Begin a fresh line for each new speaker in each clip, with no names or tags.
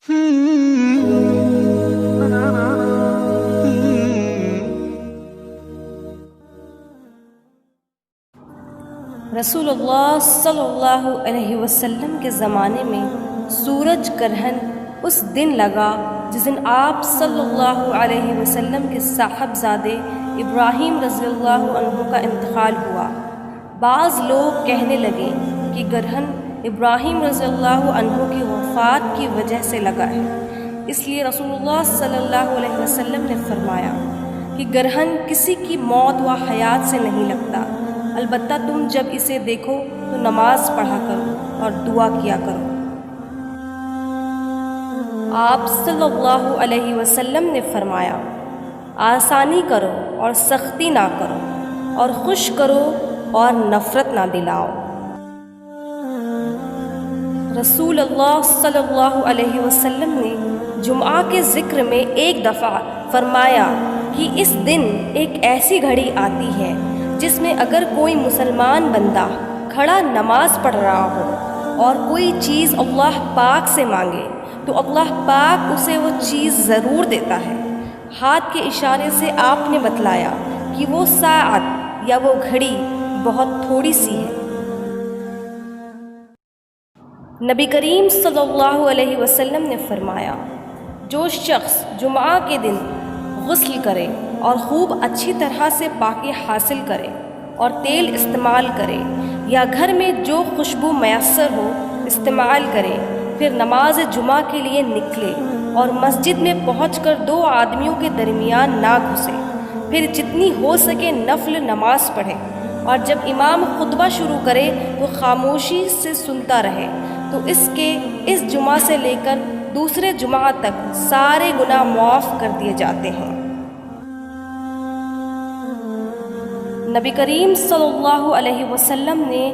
رسول اللہ صلی اللہ علیہ وسلم کے زمانے میں سورج گرہن اس دن لگا جس دن آپ صلی اللہ علیہ وسلم کے صاحبزادے ابراہیم رضی اللہ عنہ کا انتقال ہوا۔ بعض لوگ کہنے لگے کہ گرہن ابراہیم رضی اللہ عنہ کی وفات کی وجہ سے لگا ہے، اس لیے رسول اللہ صلی اللہ علیہ وسلم نے فرمایا کہ گرہن کسی کی موت و حیات سے نہیں لگتا، البتہ تم جب اسے دیکھو تو نماز پڑھا کرو اور دعا کیا کرو۔ آپ صلی اللہ علیہ وسلم نے فرمایا، آسانی کرو اور سختی نہ کرو، اور خوش کرو اور نفرت نہ دلاؤ۔ رسول اللہ صلی اللہ علیہ وسلم نے جمعہ کے ذکر میں ایک دفعہ فرمایا کہ اس دن ایک ایسی گھڑی آتی ہے جس میں اگر کوئی مسلمان بندہ کھڑا نماز پڑھ رہا ہو اور کوئی چیز اللہ پاک سے مانگے تو اللہ پاک اسے وہ چیز ضرور دیتا ہے۔ ہاتھ کے اشارے سے آپ نے بتلایا کہ وہ ساعت یا وہ گھڑی بہت تھوڑی سی ہے۔ نبی کریم صلی اللہ علیہ وسلم نے فرمایا، جو شخص جمعہ کے دن غسل کرے اور خوب اچھی طرح سے پاکی حاصل کرے اور تیل استعمال کرے یا گھر میں جو خوشبو میسر ہو استعمال کرے، پھر نماز جمعہ کے لیے نکلے اور مسجد میں پہنچ کر دو آدمیوں کے درمیان نہ گھسے، پھر جتنی ہو سکے نفل نماز پڑھے، اور جب امام خطبہ شروع کرے تو خاموشی سے سنتا رہے، تو اس جمعہ سے لے کر دوسرے جمعہ تک سارے گناہ معاف کر دیے جاتے ہیں۔ نبی کریم صلی اللہ علیہ وسلم نے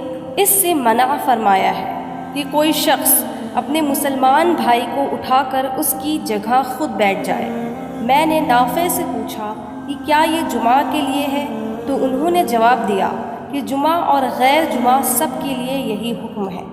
اس سے منع فرمایا ہے کہ کوئی شخص اپنے مسلمان بھائی کو اٹھا کر اس کی جگہ خود بیٹھ جائے۔ میں نے نافع سے پوچھا کہ کیا یہ جمعہ کے لیے ہے؟ تو انہوں نے جواب دیا کہ جمعہ اور غیر جمعہ سب کے لیے یہی حکم ہے۔